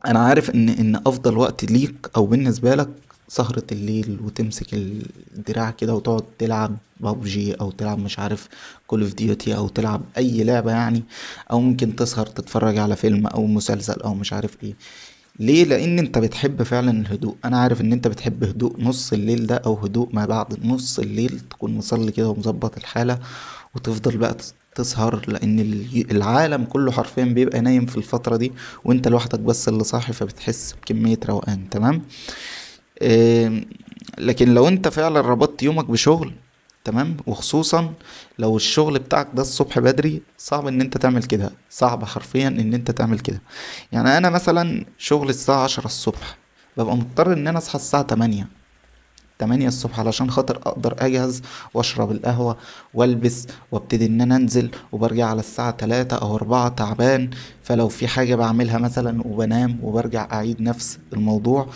انا عارف ان افضل وقت ليك او بالنسبه لك سهرة الليل، وتمسك الدراع كده وتقعد تلعب بابجي او تلعب مش عارف كول اوف ديوتي او تلعب اي لعبة يعني، او ممكن تسهر تتفرج على فيلم او مسلسل او مش عارف ايه. ليه؟ لان انت بتحب فعلا الهدوء. انا عارف ان انت بتحب هدوء نص الليل ده، او هدوء ما بعد نص الليل تكون مصلي كده ومظبط الحالة، وتفضل بقى تسهر، لان العالم كله حرفيا بيبقى نايم في الفترة دي، وانت لوحدك بس اللي صاحي، فبتحس بكمية روقان. تمام. إيه، لكن لو انت فعلا ربطت يومك بشغل، تمام، وخصوصا لو الشغل بتاعك ده الصبح بدري، صعب ان انت تعمل كده، صعب حرفيا ان انت تعمل كده. يعني انا مثلا شغل الساعة 10 الصبح، ببقى مضطر ان انا اصحى الساعة 8 الصبح علشان خاطر اقدر اجهز واشرب القهوة والبس وابتدي ان انا انزل، وبرجع على الساعة 3 او 4 تعبان. فلو في حاجة بعملها مثلا وبنام وبرجع اعيد نفس الموضوع.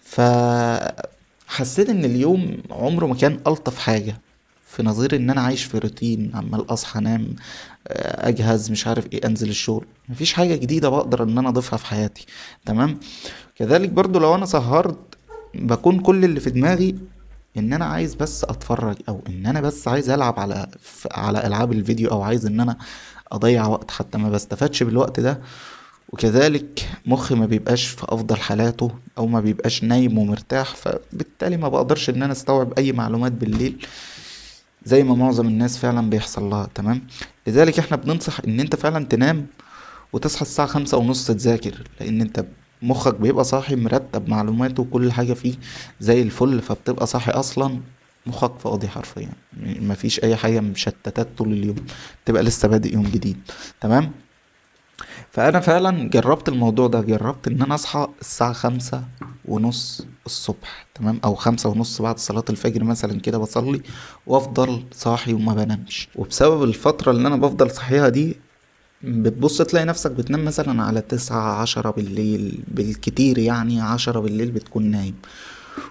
فحسيت ان اليوم عمره ما كان الطف حاجة، في نظير ان انا عايش في روتين عمال اصحى انام، اجهز مش عارف ايه انزل الشغل، مفيش حاجة جديدة بقدر ان انا اضيفها في حياتي. تمام. كذلك برضو لو انا سهرت، بكون كل اللي في دماغي ان انا عايز بس اتفرج، او ان انا بس عايز العب على العاب الفيديو، او عايز ان انا اضيع وقت، حتى ما بستفادش بالوقت ده. وكذلك مخي ما بيبقاش في افضل حالاته، او ما بيبقاش نايم ومرتاح، فبالتالي ما بقدرش ان انا استوعب اي معلومات بالليل زي ما معظم الناس فعلا بيحصل لها. تمام. لذلك احنا بننصح ان انت فعلا تنام وتصحى الساعة 5:30 تذاكر، لان انت مخك بيبقى صاحي مرتب معلوماته وكل حاجة فيه زي الفل، فبتبقى صاحي اصلا مخك فاضي حرفيا، مفيش اي حاجة مشتتات طول اليوم، تبقى لسه بادئ يوم جديد. تمام. فانا فعلا جربت الموضوع ده، جربت ان انا اصحى الساعة 5:30 الصبح، تمام، او 5:30 بعد صلاة الفجر مثلا كده بصلي، وافضل صاحي وما بنامش. وبسبب الفترة اللي انا بفضل صحيها دي، بتبص تلاقي نفسك بتنام مثلا على 9 10 بالليل بالكتير، يعني 10 بالليل بتكون نايم.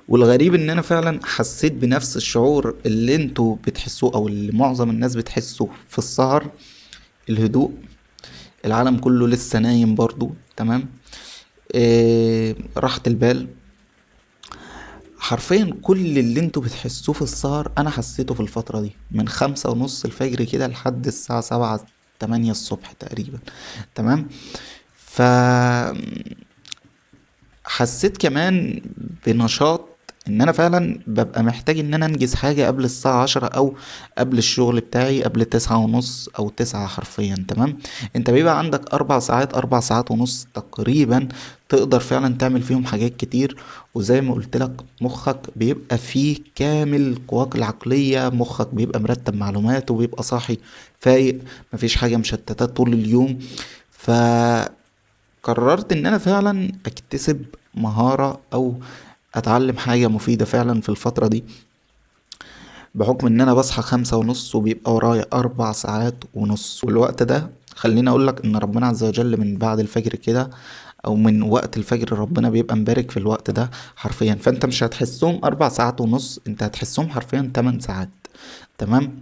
والغريب ان انا فعلا حسيت بنفس الشعور اللي انتوا بتحسوه، او اللي معظم الناس بتحسه في السهر، الهدوء، العالم كله لسه نايم برضو. تمام. راحة البال، حرفيا كل اللي انتوا بتحسوه في السهر انا حسيته في الفترة دي، من 5:30 كده لحد الساعة 7 8 الصبح تقريبا. تمام. ف حسيت كمان بنشاط، ان انا فعلا ببقى محتاج ان انا انجز حاجة قبل الساعة 10، او قبل الشغل بتاعي قبل 9:30 او 9 حرفيا. تمام. انت بيبقى عندك 4 ساعات، 4 ساعات ونص تقريبا، تقدر فعلا تعمل فيهم حاجات كتير. وزي ما قلت لك مخك بيبقى فيه كامل قواك العقلية، مخك بيبقى مرتب معلوماته وبيبقى صاحي فايق، مفيش حاجة مشتتات طول اليوم. ف قررت ان انا فعلا اكتسب مهارة، او اتعلم حاجة مفيدة فعلا في الفترة دي، بحكم ان انا بصحى 5:30 وبيبقى ورايا 4 ساعات ونص. والوقت ده خليني اقولك ان ربنا عز وجل من بعد الفجر كده، او من وقت الفجر، ربنا بيبقى مبارك في الوقت ده حرفيا. فانت مش هتحسهم 4 ساعات ونص، انت هتحسهم حرفيا 8 ساعات. تمام.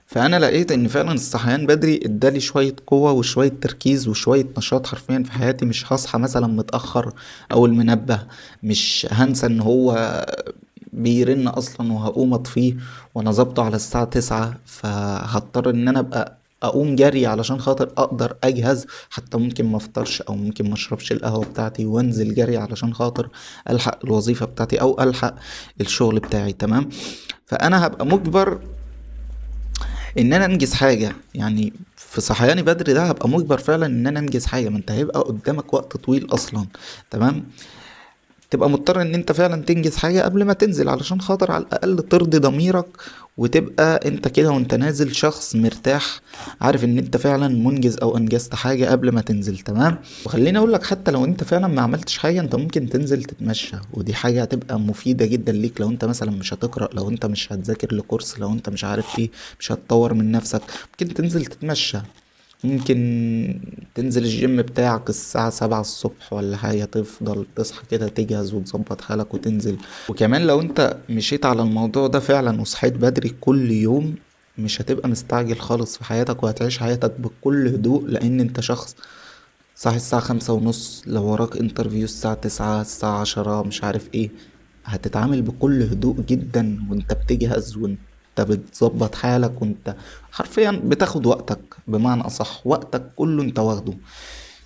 فانا لقيت ان فعلا الصحيان بدري ادالي شوية قوة وشوية تركيز وشوية نشاط حرفيا في حياتي. مش هصحى مثلا متأخر، او المنبه مش هنسى ان هو بيرن اصلا وهقوم اطفيه، وانا ظابطه على الساعة 9، فهضطر ان انا ابقى اقوم جري علشان خاطر اقدر اجهز، حتى ممكن ما افطرش او ممكن ما اشربش القهوة بتاعتي وانزل جري علشان خاطر الحق الوظيفة بتاعتي او الحق الشغل بتاعي. تمام. فانا هبقى مجبر ان انا انجز حاجة يعني. في صحياني بدري ده هبقى مجبر فعلا ان انا انجز حاجة، ما انت هيبقى قدامك وقت طويل اصلا. تمام. تبقى مضطر ان انت فعلا تنجز حاجة قبل ما تنزل، علشان خاطر على الاقل ترضي ضميرك، وتبقى انت كده وانت نازل شخص مرتاح، عارف ان انت فعلا منجز او انجزت حاجة قبل ما تنزل. تمام. وخليني اقول لك، حتى لو انت فعلا ما عملتش حاجة، انت ممكن تنزل تتمشى، ودي حاجة هتبقى مفيدة جدا ليك. لو انت مثلا مش هتقرأ، لو انت مش هتذاكر لكورس، لو انت مش عارف ايه، مش هتطور من نفسك، ممكن تنزل تتمشى. ممكن تنزل الجيم بتاعك الساعة 7 الصبح ولا حاجة، تفضل تصحى كده تجهز وتظبط حالك وتنزل. وكمان لو انت مشيت على الموضوع ده فعلا وصحيت بدري كل يوم، مش هتبقى مستعجل خالص في حياتك، وهتعيش حياتك بكل هدوء، لان انت شخص صاحي الساعة 5:30، لو وراك انترفيو الساعة 9، الساعة 10، مش عارف ايه، هتتعامل بكل هدوء جدا وانت بتجهز، وانت بتظبط حالك، وانت حرفيا بتاخد وقتك. بمعنى اصح وقتك كله انت واخده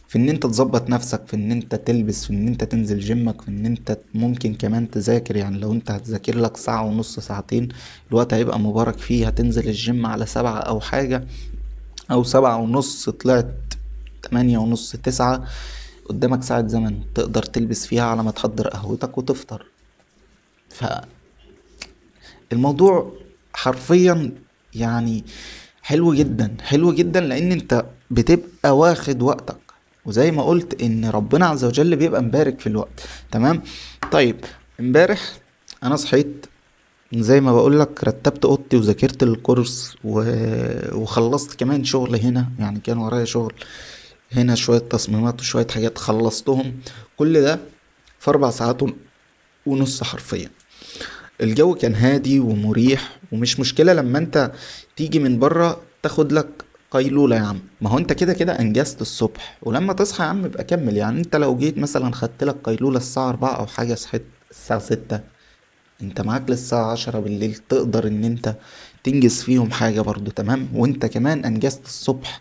في ان انت تظبط نفسك، في ان انت تلبس، في ان انت تنزل جيمك، في ان انت ممكن كمان تذاكر. يعني لو انت هتذاكر لك ساعة ونص، ساعتين، الوقت هيبقى مبارك فيه. هتنزل الجيم على 7 او حاجة، او 7:30، طلعت 8:30، 9، قدامك ساعة زمن تقدر تلبس فيها على ما تحضر قهوتك وتفطر. فالموضوع حرفيا يعني حلو جدا، حلو جدا، لان انت بتبقى واخد وقتك. وزي ما قلت ان ربنا عز وجل بيبقى مبارك في الوقت. تمام. طيب، امبارح انا صحيت، زي ما بقولك رتبت اوضتي وذاكرت الكورس وخلصت كمان شغل هنا. يعني كان ورايا شغل هنا، شوية تصميمات وشوية حاجات خلصتهم. كل ده في 4 ساعات ونص حرفيا. الجو كان هادي ومريح، ومش مشكلة لما انت تيجي من بره تاخد لك قيلولة. يا عم، ما هو انت كده كده انجزت الصبح، ولما تصحى يا عم ابقى كمل. يعني انت لو جيت مثلا خدت لك قيلولة الساعة 4 او حاجة، صحيت الساعة 6، انت معاك للساعة 10 بالليل تقدر ان انت تنجز فيهم حاجة برضو. تمام، وانت كمان انجزت الصبح.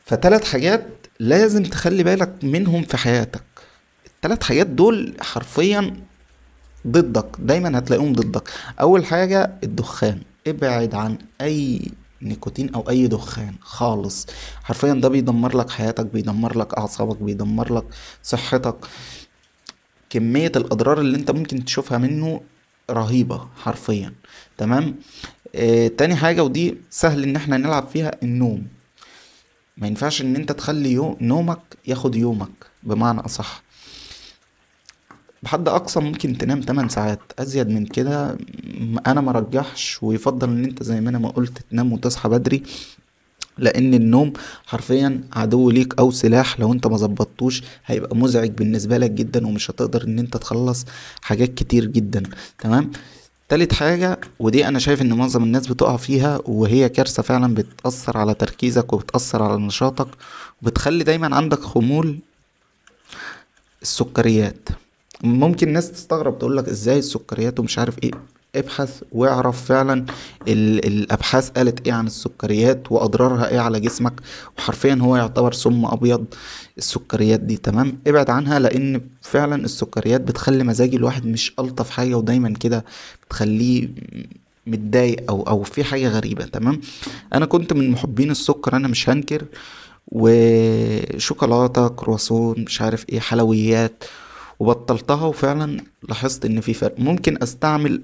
فتلات حاجات لازم تخلي بالك منهم في حياتك. التلات حاجات دول حرفيا ضدك، دايما هتلاقيهم ضدك. اول حاجة الدخان، ابعد عن اي نيكوتين او اي دخان خالص. حرفيا ده بيدمر لك حياتك، بيدمر لك اعصابك، بيدمر لك صحتك. كمية الاضرار اللي انت ممكن تشوفها منه رهيبة حرفيا. تمام. تاني حاجة، ودي سهل ان احنا نلعب فيها، النوم. ما ينفعش ان انت تخلي نومك ياخد يومك. بمعنى اصح، بحد اقصى ممكن تنام 8 ساعات. ازيد من كده انا مرجحش، ويفضل ان انت زي ما انا ما قلت تنام وتصحى بدري. لان النوم حرفيا عدو ليك او سلاح. لو انت ما ظبطتوش هيبقى مزعج بالنسبة لك جدا، ومش هتقدر ان انت تخلص حاجات كتير جدا. تمام. تالت حاجة، ودي انا شايف ان معظم الناس بتقع فيها، وهي كارثة فعلا، بتأثر على تركيزك وبتأثر على نشاطك، وبتخلي دايما عندك خمول: السكريات. ممكن ناس تستغرب تقولك ازاي السكريات ومش عارف ايه. ابحث واعرف فعلا الابحاث قالت ايه عن السكريات واضرارها ايه على جسمك. وحرفيا هو يعتبر سم ابيض. السكريات دي تمام، ابعد عنها، لان فعلا السكريات بتخلي مزاج الواحد مش الطف حاجة، ودايما كده بتخليه متضايق او في حاجة غريبة. تمام. انا كنت من محبين السكر، انا مش هنكر، وشوكولاتة، كرواسون، مش عارف ايه، حلويات، وبطلتها. وفعلا لاحظت ان في فرق. ممكن استعمل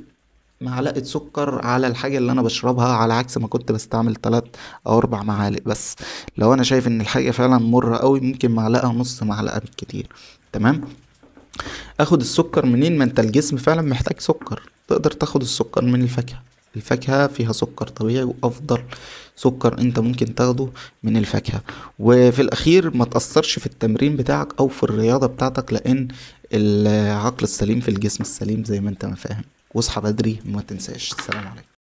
معلقة سكر على الحاجة اللي انا بشربها، على عكس ما كنت بستعمل 3 او 4 معالق بس. لو انا شايف ان الحاجة فعلا مرة قوي، ممكن معلقة ونص، معلقة بالكتير. تمام. اخد السكر منين؟ ما انت الجسم فعلا محتاج سكر. تقدر تاخد السكر من الفاكهة. الفاكهة فيها سكر طبيعي، وافضل سكر انت ممكن تاخده من الفاكهة. وفي الاخير ما تأثرش في التمرين بتاعك او في الرياضة بتاعتك، لان العقل السليم في الجسم السليم، زي ما انت ما فاهم. واصحى بدري، ما تنساش. السلام عليكم.